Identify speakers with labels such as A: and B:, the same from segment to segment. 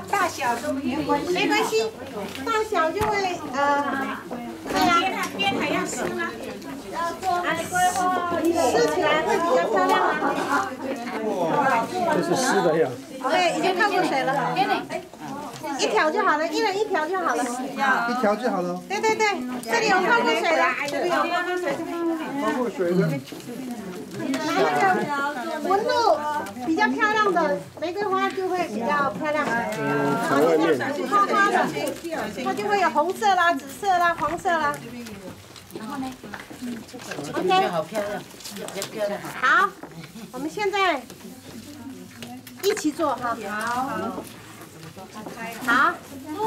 A: 大小都没关系，
B: 没关系，大小就会对呀，
A: 边还要湿吗？
B: 湿起来会比较漂亮啊。
C: 这是湿的呀。
B: 对，已经泡过水了。一条就好了，一人一条就好了。
D: 一条就好了。
B: 对对对，这里有泡过水了，这里有泡过水，
D: 泡过水的。
B: 拿那个纹路比较漂亮的玫瑰花就会比较漂亮。好，就这样泡花的，它就会有红色啦、紫色啦、黄色啦。
A: 然后呢
B: ？OK，
A: 好漂亮，比较漂亮。
B: 好，我们现在一起做哈。好，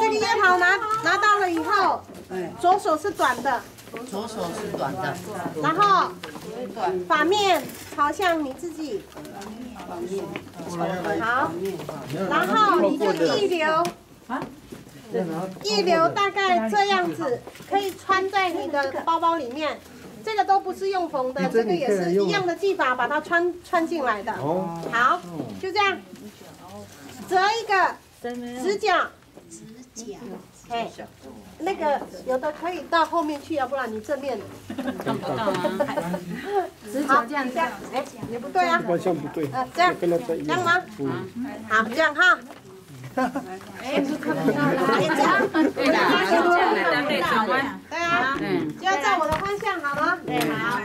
B: 这个叶桃拿到了以后，左手是短的，
A: 左手是短的，
B: 然后反面朝向你自己。好，然后你就一流大概这样子，可以穿在你的包包里面。这个都不是用缝的，这个也是一样的技法，把它穿进来的。好，就这样，折一个直角。哎，那个有的可以到后面去，要不然你正面
A: 看不到啊。
B: 直角这样，哎，也不对啊。
C: 方向不对。
B: 这样，
C: 跟他在一样。
B: 这样吗？好，这样哈。哎，是看不到了，这样。
A: 对的，对转弯。
B: 对啊，就要照我的方向，好了。对，好。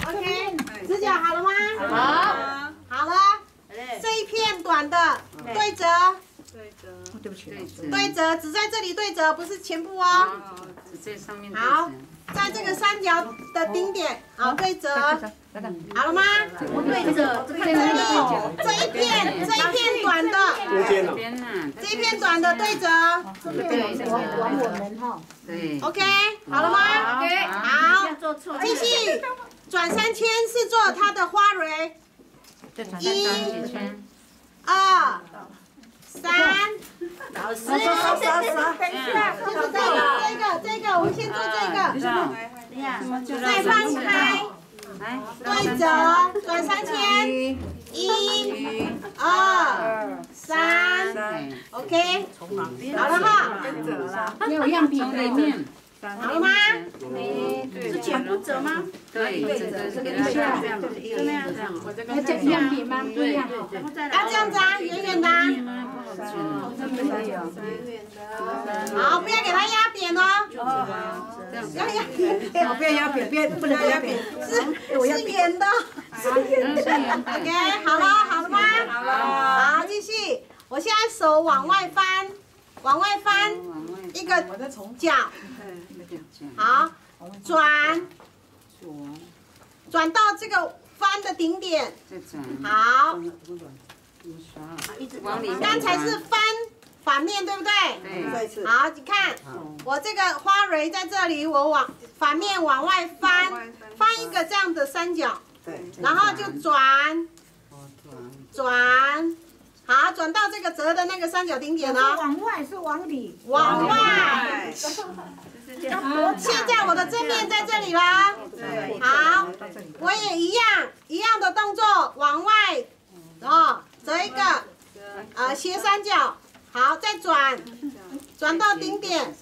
B: OK， 直角好了吗？好。好了，这一片短的对折。
A: 对不起，
B: 对折，只在这里对折，不是全部哦。
A: 只在上面。
B: 好，在这个三角的顶点，好对折，好了吗？对折，这一片短的，这一片短的对折。
E: 往我们哈。
A: 对。
B: OK， 好了吗 ？OK， 好，继续转3圈是做它的花蕊。1、2、3，
E: 等一下，
B: 这个，我们先做这个，再翻开，对折，转3圈，1、2、3 ，OK， 好了哈，
E: 没有样品里面。
B: 好了吗？
E: 是全部折吗？
A: 对，这个这样，
E: 要这样品吗？对呀。
B: 要这样子啊，圆圆的。好，不要给它压扁哦。要压扁，
E: 不要压扁，不能压扁，
B: 是圆的。OK， 好了吗？好了。好，继续。我现在手往外翻，一个角。好，转到这个翻的顶点。好，刚才是翻反面，对不对？
A: 对。
B: 好，你看，我这个花蕊在这里，我反面往外翻一个这样的三角，然后就转，好，转到这个折的那个三角顶点哦。
E: 往外是往里。
B: 往外。现在我的正面在这里了。好，我也一样的动作，往外，折一个，斜三角，好，再转到顶点，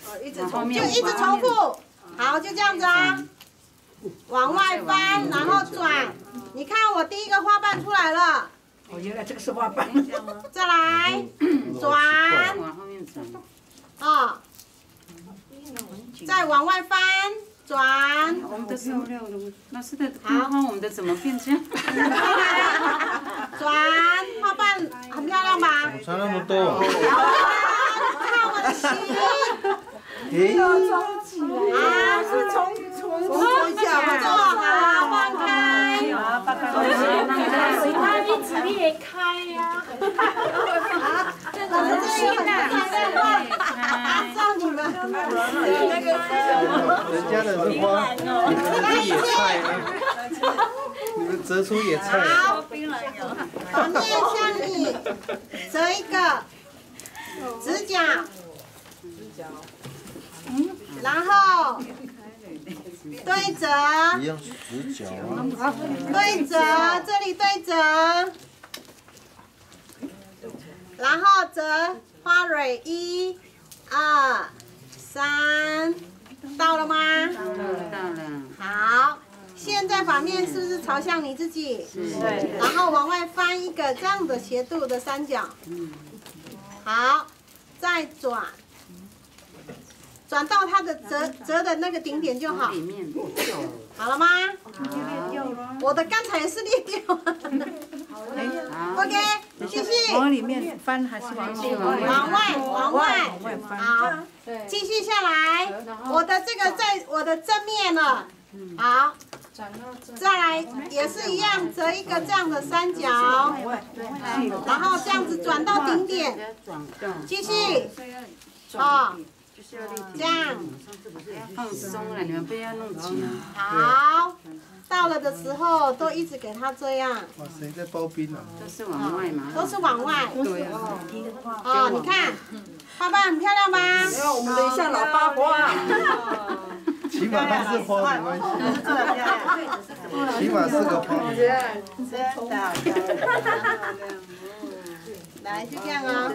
B: 就一直重复，好，就这样子啊，往外翻，然后转，你看我第一个花瓣出来了。
E: 哦，原来这个是花瓣。
B: 再来，转，再往外翻，转。
A: 我们的漂亮了，老师的花花，我们的怎么变这样？
B: 转，花瓣很漂亮吧？
D: 我差那么多。
B: 看我的旗。是从下做好，放开。
E: 你指裂开呀。
B: 老师这个很在乱，照你们。
D: 人家的是花，你们是野菜啊，你们折出野菜。
B: 好，反面向你折一个直角，然后对折，
D: 一样直角啊。
B: 对折，这里对折。然后折花蕊1、2、3，到了吗？
A: 到了。
B: 好，现在反面是不是朝向你自己？
A: 对。
B: 然后往外翻一个这样的斜度的三角。好，再转。转到它的折的那个顶点就好。
A: 里面。
B: 好了吗？我的刚才也是裂掉了。OK， 继续。
E: 往里面翻还是往里？
B: 往外。好，继续下来。我的这个在我的正面了。好，再来也是一样，折一个这样的三角，然后这样子转到顶点。继续。啊。这样，
A: 放松了，你们不要弄紧。
B: 好，到了的时候都一直给它这样。
D: 哇，谁在包冰啊？
A: 都是往外嘛。
B: 都是往外。
A: 对啊。
B: 哦，你看，花瓣很漂亮吧？
E: 没有，我们的像老八花。
D: 起码它是花没关系，起码是个花。
B: 真的。来，就这样啊。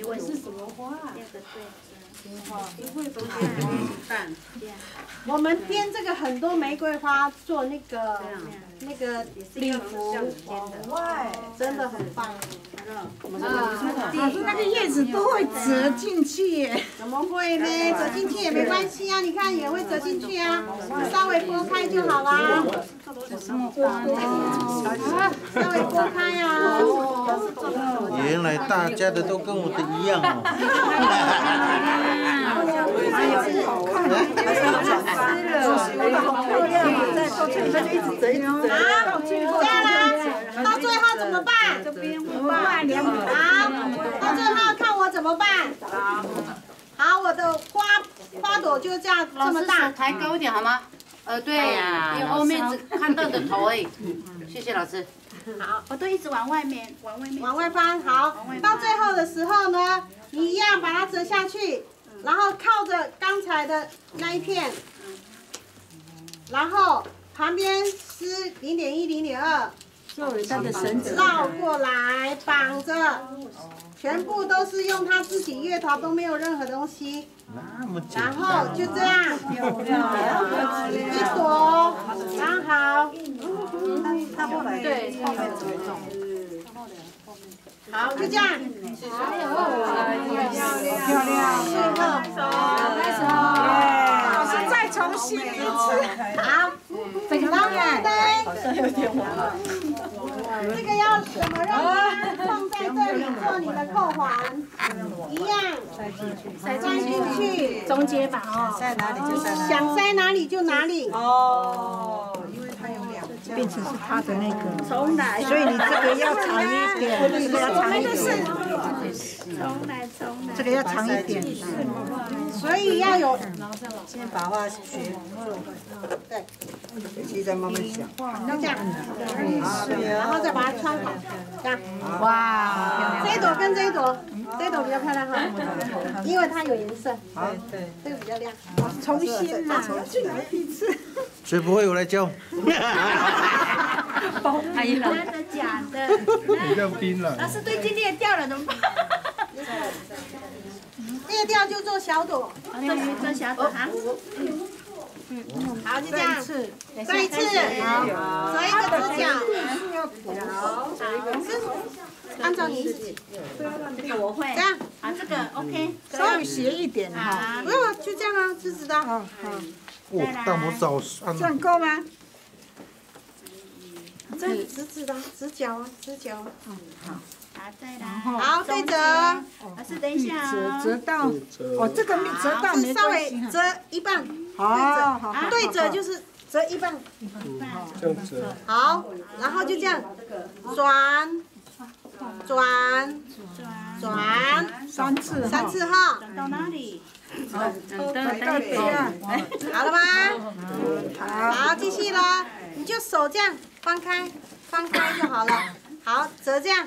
E: 我是什么花？
B: 我们编这个很多玫瑰花做那个礼服，真的很棒。
E: 老师那个叶子都会折进去耶。
B: 怎么会呢？折进去也没关系啊，你看也会折进去啊，稍微拨开就好啦。
A: 什么花呢？
B: 稍微拨开啊。
D: 原来大家的都跟我的一样哦。
E: 好，
B: 这样啦，到最后怎么办？好，到最后看我怎么办。好，我的花朵就这样这么大。
A: 抬高一点好吗？对呀，你后面只看到的头而已。谢谢老师。
B: 好，
E: 我都一直往外面，
B: 往外翻。好，到最后的时候呢，你一样把它折下去，然后靠着刚才的那一片，然后旁边是0.1、0.2。
E: 作为它的绳子
B: 绕过来绑着，全部都是用他自己月头都没有任何东西，然后就这样，一朵刚好，对，好，就这样，
E: 漂亮，
B: 最后，
E: 老师再重新一次。
B: 好，然后呢，这个要怎么让它放在这里做你的扣环？一样，塞进去，
E: 中间吧，哦，
B: 塞哪里就塞哪里，想塞哪里就哪里。
E: 哦，因为它有两个，变成是它的那个。重来，所以你这个要长一点，这个要长一点。重来，这个要长一点。
B: 所以要有。
E: 先把花学
B: 对。
E: 现在慢慢想。
B: 就这样，然后再把它穿好，这样。
E: 哇，
B: 这一朵跟这一朵，这一朵比较漂亮哈，因为它有颜色。对，这个比较亮。
E: 重新啦，去来一次。
D: 谁不会我来教？
A: 阿姨了。
E: 真的假的？
D: 比较冰了。
E: 老师最近裂掉了怎么办？
B: 裂掉就做小朵。
E: 做小朵哈。
B: 好，就这样。再一次，好，折一个直角。按照你自己。
E: 这个我会。
B: 这样。
E: 啊，这个 OK。
B: 稍微
E: 斜一点哈。
B: 不用了，就这样啊，直直的。好。
D: 哇，但我早上。
E: 这样够吗？
B: 这直直的，直角啊，直角。
E: 好。
B: 好，对折。
E: 老师等一下折到，哦，这个折到没
B: 稍
E: 关系
B: 微折一半。
E: 好好好。
B: 对折就是折一半。
C: 这样折。
B: 好，然后就这样转，转
E: 3次
B: 哈。
E: 到哪里？
B: 好了吗？好，继续了，你就手这样翻开就好了。好，折这样，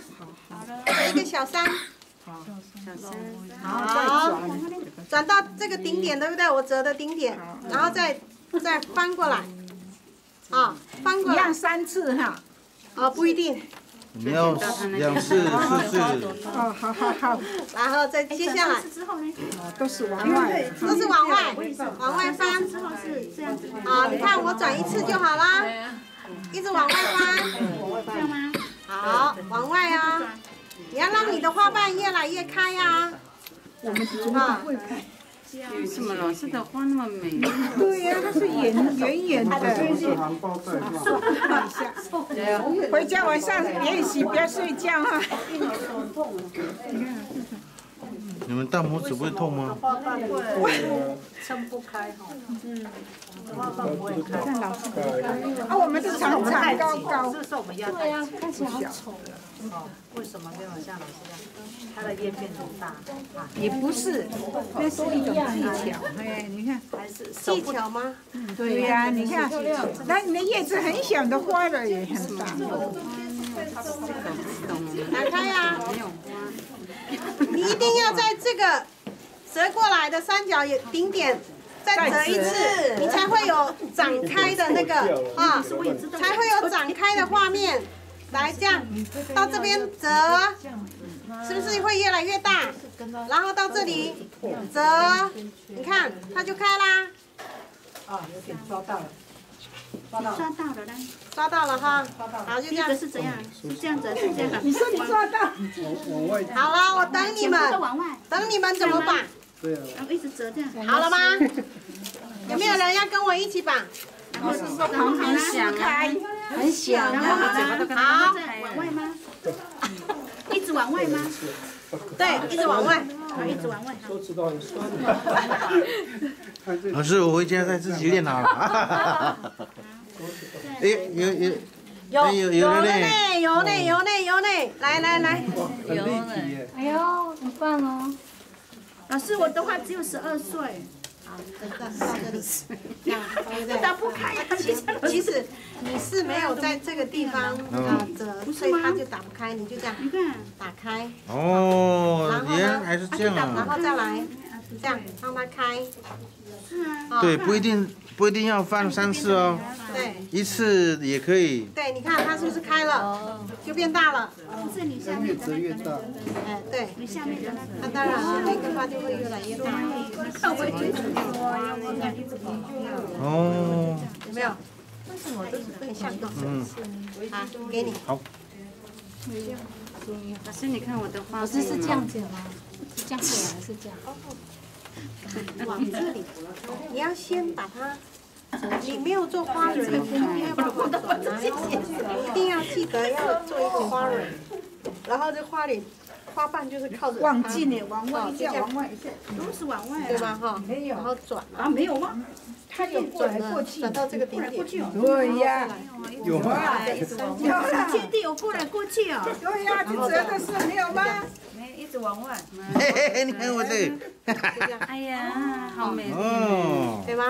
B: 折一个小3。好，转到这个顶点，对不对？我折的顶点，然后再翻过来，啊，翻过来。
E: 一样3次哈。
B: 哦，不一定。
D: 你要2次、4次。
E: 哦，好好好，
B: 然后再接下来
F: 之后呢？
E: 都是往外。
B: 都是往外翻。
F: 之后是这样子。
B: 啊，你看我转1次就好啦，一直往外翻。
F: 这样吗？
B: 好，往外啊！你要让你的花瓣越来越开呀。
E: 我们怎么会开？
A: 为什么老师的花那么美？
E: 对呀，它是圆的。回家晚上练习，不要睡觉哈。
D: 你们大拇指不会痛吗？
G: 撑不开哈。
E: 看老师啊，我们是长长高高。
G: 这是我们要对呀，看起来好丑。为什么没有像老师这样？它的叶片多大？
E: 也不是，那是一种技巧。哎，你看，
G: 还是
B: 技巧吗？
E: 对呀，你看，那你的叶子很小的花的也很大。
B: 打开呀！你一定要在这个折过来的三角顶点再折1次，你才会有展开的那个啊，才会有展开的画面。来，这样到这边折，是不是会越来越大？然后到这里折，你看它就开啦。
G: 啊，有点抓到了。
F: 抓到了呢。
B: 抓到了哈，好，就这样。
F: 这个是怎样？是这样子，是这样。
E: 你说你抓到？
B: 好了，我等你们，等你们怎么绑？
C: 对啊。
F: 然后一直折这样。
B: 好了吗？有没有人要跟我一起绑？
F: 然后
A: 很响啊，很响
F: 然后
A: 啊。
F: 往外吗？一直往外吗？
B: 对，一直往外。
F: 好，一直往外。
C: 手指头很酸。
D: 老师，我回家再自己练好了。哎，有了嘞！
B: 有嘞！来，
C: 很立体耶。
F: 哎呦，很棒哦！老师，我的话只有12岁。
B: 到这里，
F: 打不开呀！
B: 其实你是没有在这个地方折，所以它就打不开，你就这样打开。
D: 哦，原来是这样
B: 然
D: 啊。
B: 后再来，这样让它开。
F: 是啊。
D: 对，不一定要翻3次哦。
B: 对。
D: 1次也可以。
B: 对，你看它是不是开了，就变大了？
F: 不是你下面
C: 越折越大。
B: 哎，对。
F: 你下面的那
B: 那当然了，那个花就会越来越大。
F: 看我这个。
D: 哦。
B: 有没有？很像的。好，给你。
D: 好。
A: 老师，你看我的花。
G: 老师是这样子吗？是这样子还是这样？
B: 往这里，你要先把它。你没有做花蕊，你没有办法转啊！一定要记得要做一个花蕊，然后这花瓣就是靠着
E: 往进呢，往外一下，往外一下，
F: 都是往外
B: 对吧？哈，
E: 没有
B: 然后转
F: 啊，没有吗？
E: 它有过来过去，
B: 转到这个顶点。
E: 对呀，
D: 有吗？
E: 有啦，
F: 确定有过来过去哦。
E: 对呀，这折的是没有吗？
G: 一直往外。
D: 嘿嘿嘿，你看我这。
A: 哎呀，好美丽。
D: 哦。
B: 对吗？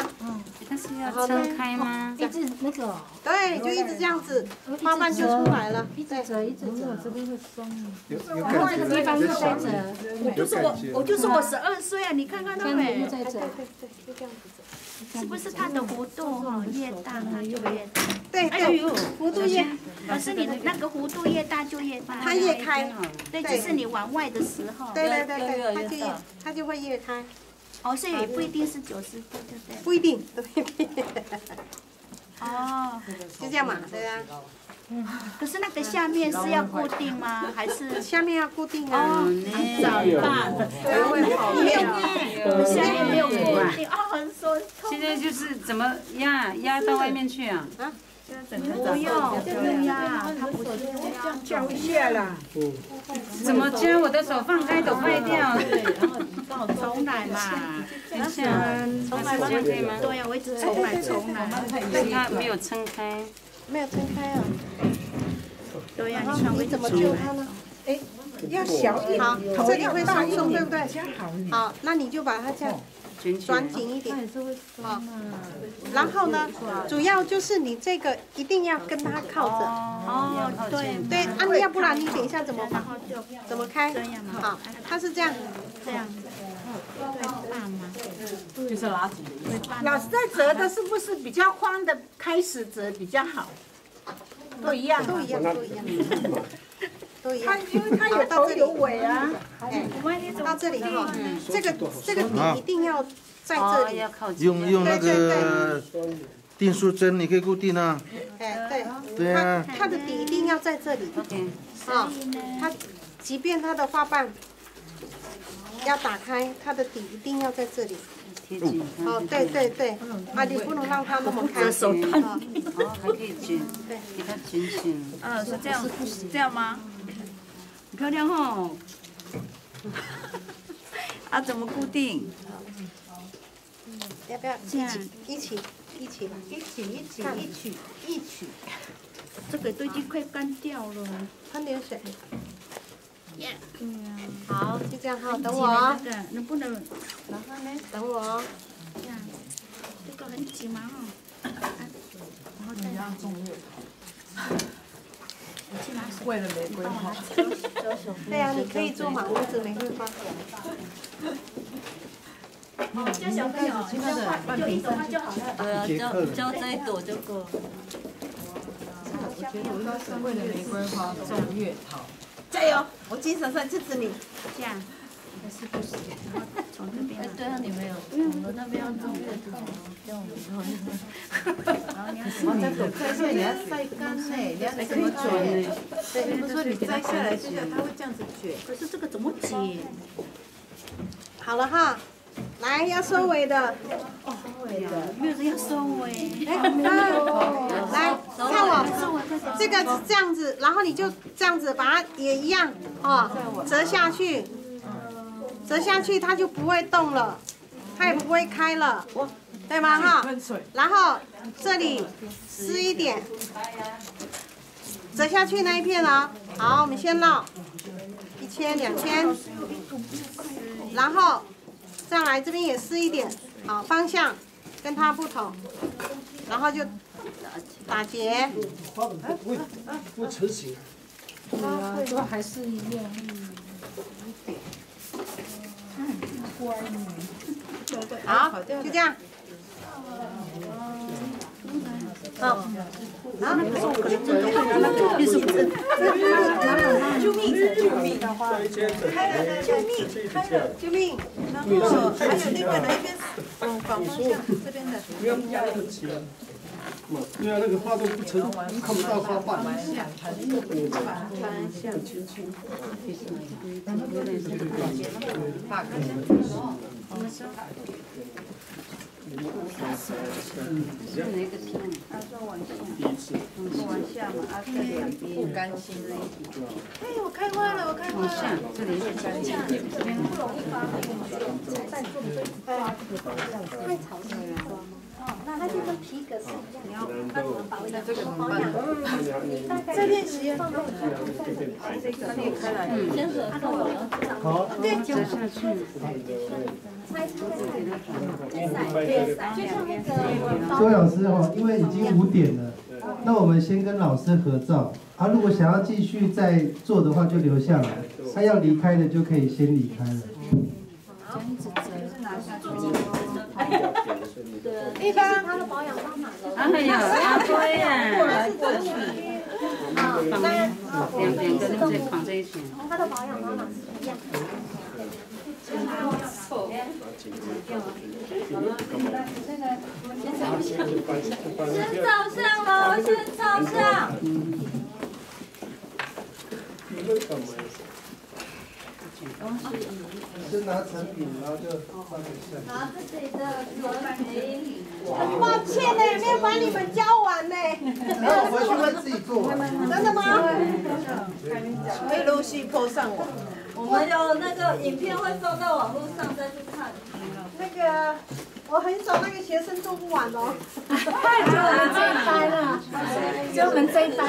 A: 但是要撑开吗？
G: 一直那个。
B: 对，就一直这样子，花瓣就出来了。
G: 一直折，一直折，这边会松。
C: 有感觉。
G: 地方又在折。
F: 我就是我12岁啊，你看看那美。
G: 又在折。
B: 就这样子折。
F: 是不是它的弧度哈越大它就越大？
B: 对对，弧度越，
F: 老师你那个弧度越大就越大。
B: 它越开。
F: 对，就是你往外的时候。
B: 对，它就会越开。
F: 哦，所以也不一定是90度，对不对？
B: 不一定，
F: 哦，
B: 就这样嘛，对啊。
F: 可是那个下面是要固定吗？还是
B: 下面要固定啊？
F: 长大，
B: 对，会好
F: 我下面没有固定，哦，很松。
A: 现在就是怎么压到外面去啊？
F: 不用压，它不是
E: 教一下啦。
A: 怎么将我的手放开都坏掉？
F: 重来嘛。
A: 等一下，重来吗？可以吗？
F: 对呀，我一直重来。
A: 它没有撑开。
B: 没有撑开啊。
F: 对呀，你看我
B: 怎么救它呢？
E: 哎，要小一点，
B: 好，这里会松松，对不对？
E: 好。
B: 好，那你就把它这样转紧一点。好，然后呢，主要就是你这个一定要跟它靠着。
F: 哦，对
B: 对，啊，要不然你等一下怎么绑？怎么开？好，它是这样。
F: 这样子。对，大吗？
G: 就是拉紧的。
E: 老师在折的是不是比较宽的开始折比较好？都一样，
B: 都一样，都一样，都一样。
E: 因为它有头有尾啊。
B: 到这里哈，这个底一定要在这里。
D: 用那个订书针，你可以固定啊。
B: 哎，对。
D: 对啊。
B: 它的底一定要在这里。啊，它即便它的花瓣要打开，它的底一定要在这里。哦，对对对，啊，你不能让它那么开。
A: 手烫。哦，还可以卷，对，给它卷卷。
F: 是这样吗？很漂亮哦。啊，怎么固定？
B: 要不要
F: 这样
B: 一起吧？一起。
F: 这个都已经快干掉了。
B: 喷点水。
F: 对呀。
B: 好，就这样哈，等我
F: 那
B: 哦。
F: 个能不能？
B: 然后呢？等我哦。
F: 这样，这个很紧嘛哦。然后再拿重月桃。
G: 为了玫瑰花。
B: 对啊，你可以做满屋子玫瑰花。
F: 教小朋友就一朵花就好了。
H: 教这一朵就够了。
G: 为了玫瑰花种月桃。
E: 加油！我精神上支持你。
F: 这样。从这边。
H: 对啊，你没有，我们那边要种月桃，这样我们然后你要
G: 摘下来你要晒干呢，你要怎么卷呢？对，不是说你摘下来这个它会这样子卷。
F: 可是这个怎么剪？
B: 好了哈，来要收尾的。
F: 没有人要收尾。
B: 来，看我，这个是这样子，然后你就这样子把它也一样哦，折下去，折下去它就不会动了，它也不会开了，对吗哈？然后这里湿一点，折下去那一片哦。好，我们先绕1圈2圈，然后上来这边也湿一点，好，方向跟它不同，然后就打结。
C: 不成型。
E: 都还是一样。
B: 好，就这样。好，救命！救命！
E: 然后还有另外的一边，反方向这边的。
C: 不要客气了。对啊，那个花都不成，看不到花瓣。
G: 不甘心。
E: 哎，我开花了，我开花了。
A: 这里是干净，这边
B: 不容易发太潮湿了。那它就跟皮革是一样，那怎么保养？
G: 这个怎么办？
B: 这练习。
G: 它裂开来。
C: 好。
B: 对，
A: 折下去。
C: 周老师哈，因为已经5点了，那我们先跟老师合照。啊，如果想要继续再做的话，就留下来。他要离开的就可以先离开了。
B: 一般它的保养方法都。
A: 哎呀，对呀。两个人再绑在一起。
B: 它的保养方法是一样。
H: 先照相喽，先照相。
C: 先拿成品，然后就放一下。
H: 拿自己的作品。
B: 很抱歉呢，没有把你们教完呢。
C: 没有，回去会自己做完。
B: 真的吗？
E: 会陆续 po 上网。
H: 我们有那个影片会放到网络上再去看。
B: 那个我很少那个学生做不完哦。
F: 太久了，这一班了，就我们这一班。